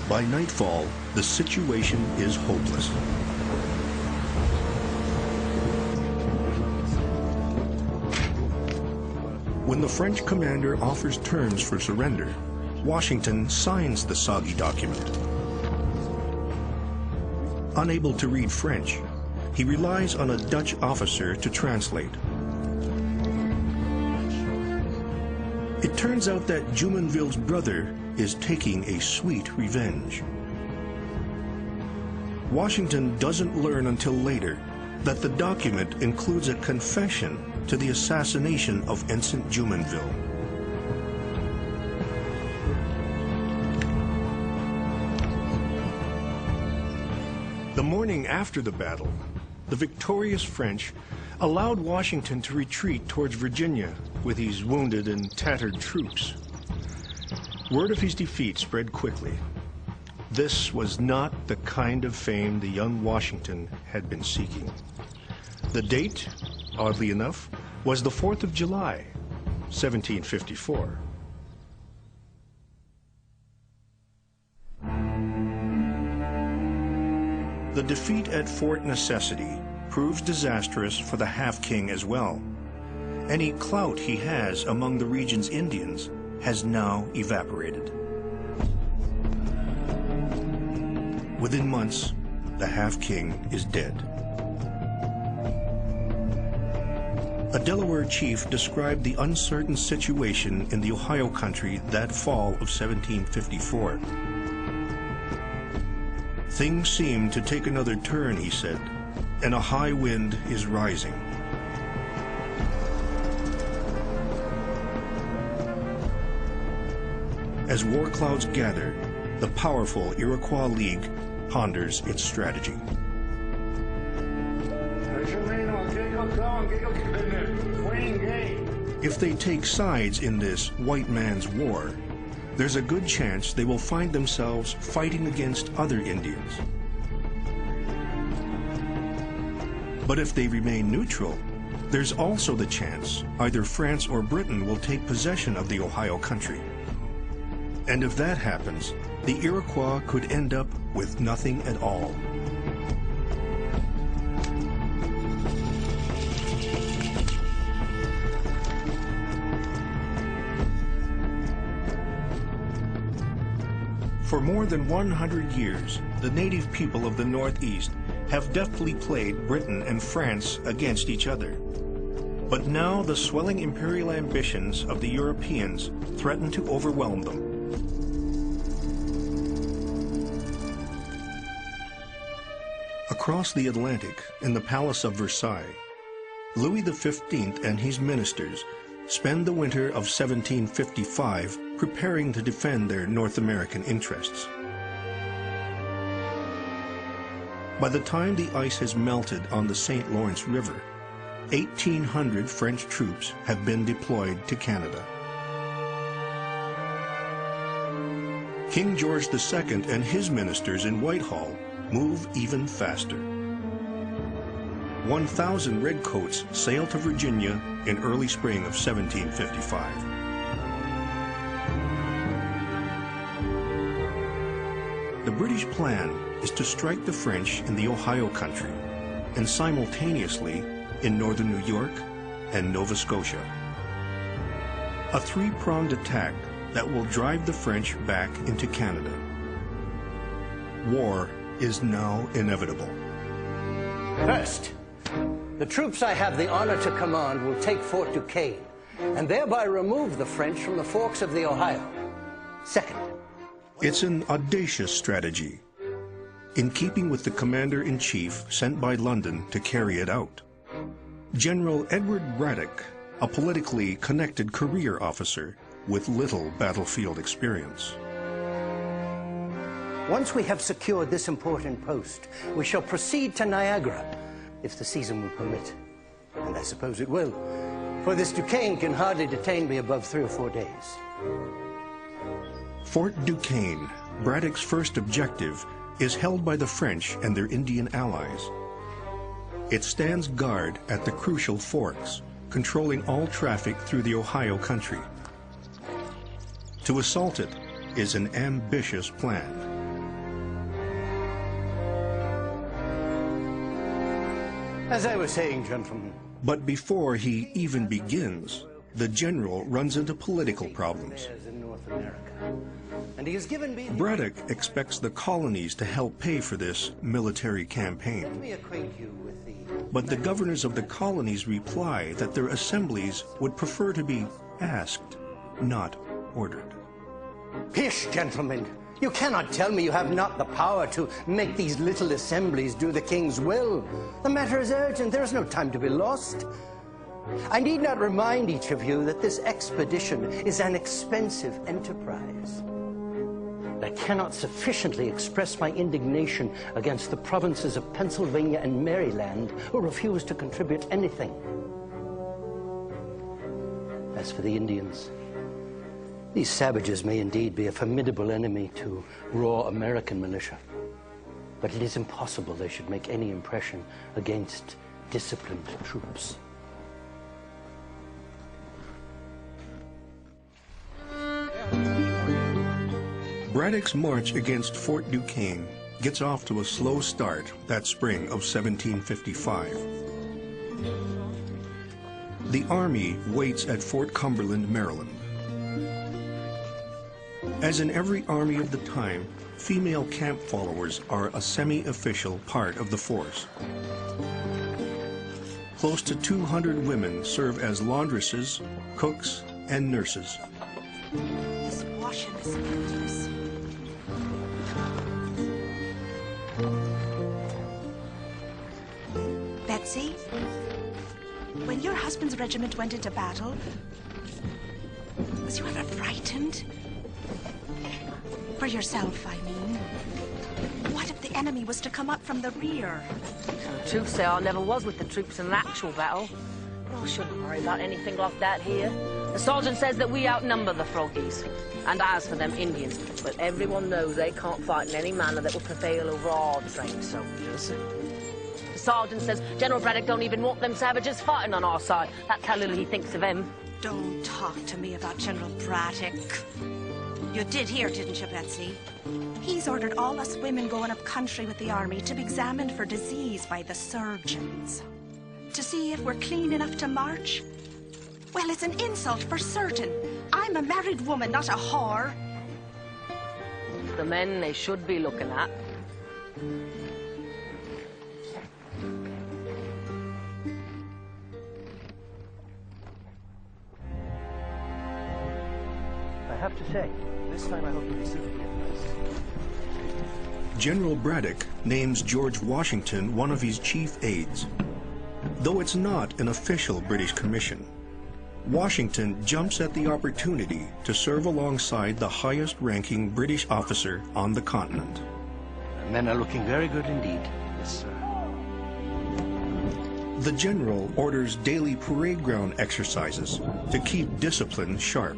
By nightfall, the situation is hopeless. When the French commander offers terms for surrender, Washington signs the soggy document. Unable to read French, he relies on a Dutch officer to translate. It turns out that Jumonville's brother is taking a sweet revenge. Washington doesn't learn until later that the document includes a confession to the assassination of Ensign Jumonville. The morning after the battle, the victorious French allowed Washington to retreat towards Virginia with his wounded and tattered troops. Word of his defeat spread quickly. This was not the kind of fame the young Washington had been seeking. The date, oddly enough, was the 4th of July, 1754. The defeat at Fort Necessity proves disastrous for the Half-King as well. Any clout he has among the region's Indians has now evaporated. Within months, the Half-King is dead. A Delaware chief described the uncertain situation in the Ohio country that fall of 1754. Things seem to take another turn, he said, and a high wind is rising. As war clouds gather, the powerful Iroquois League ponders its strategy. If they take sides in this white man's war, there's a good chance they will find themselves fighting against other Indians. But if they remain neutral, there's also the chance either France or Britain will take possession of the Ohio country. And if that happens, the Iroquois could end up with nothing at all. For more than 100 years, the native people of the Northeast have deftly played Britain and France against each other. But now the swelling imperial ambitions of the Europeans threaten to overwhelm them. Across the Atlantic, in the Palace of Versailles, Louis XV and his ministers spend the winter of 1755 preparing to defend their North American interests. By the time the ice has melted on the St. Lawrence River, 1,800 French troops have been deployed to Canada. King George II and his ministers in Whitehall move even faster. 1,000 redcoats sail to Virginia in early spring of 1755. The British plan is to strike the French in the Ohio country and simultaneously in northern New York and Nova Scotia. A three-pronged attack that will drive the French back into Canada. War is now inevitable. First, the troops I have the honor to command will take Fort Duquesne and thereby remove the French from the forks of the Ohio. Second, it's an audacious strategy, in keeping with the commander-in-chief sent by London to carry it out. General Edward Braddock, a politically connected career officer with little battlefield experience. Once we have secured this important post, we shall proceed to Niagara, if the season will permit. And I suppose it will, for this Duquesne can hardly detain me above 3 or 4 days. Fort Duquesne, Braddock's first objective, is held by the French and their Indian allies. It stands guard at the crucial forks, controlling all traffic through the Ohio country. To assault it is an ambitious plan. As I was saying, gentlemen. But before he even begins, the general runs into political problems. In North America. And he has given me Braddock expects the colonies to help pay for this military Let campaign. me acquaint you with the... But the governors of the colonies reply that their assemblies would prefer to be asked, not ordered. Pish, gentlemen! You cannot tell me you have not the power to make these little assemblies do the king's will. The matter is urgent. There is no time to be lost. I need not remind each of you that this expedition is an expensive enterprise. I cannot sufficiently express my indignation against the provinces of Pennsylvania and Maryland who refuse to contribute anything. As for the Indians, these savages may indeed be a formidable enemy to raw American militia, but it is impossible they should make any impression against disciplined troops. Braddock's march against Fort Duquesne gets off to a slow start that spring of 1755. The army waits at Fort Cumberland, Maryland. As in every army of the time, female camp followers are a semi-official part of the force. Close to 200 women serve as laundresses, cooks, and nurses. This washing is endless. Betsy, when your husband's regiment went into battle, was you ever frightened? For yourself, I mean. What if the enemy was to come up from the rear? The truth say I never was with the troops in an actual battle. But I shouldn't worry about anything like that here. The sergeant says that we outnumber the Froggies. And as for them Indians, well, everyone knows they can't fight in any manner that will prevail over our trained soldiers. The sergeant says General Braddock don't even want them savages fighting on our side. That's how little he thinks of them. Don't talk to me about General Braddock. You did hear, didn't you, Betsy? He's ordered all us women going up country with the army to be examined for disease by the surgeons. To see if we're clean enough to march? Well, it's an insult for certain. I'm a married woman, not a whore. The men they should be looking at. I have to say, this time I hope you'll be suitably impressed. General Braddock names George Washington one of his chief aides. Though it's not an official British commission, Washington jumps at the opportunity to serve alongside the highest-ranking British officer on the continent. The men are looking very good indeed. Yes, sir. The general orders daily parade ground exercises to keep discipline sharp.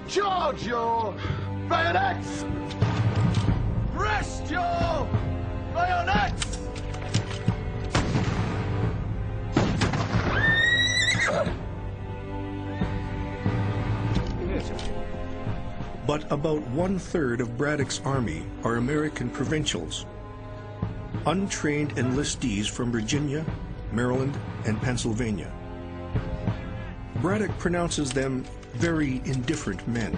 Charge your bayonets! Rest your bayonets! But about 1/3 of Braddock's army are American provincials, untrained enlistees from Virginia, Maryland, and Pennsylvania. Braddock pronounces them very indifferent men.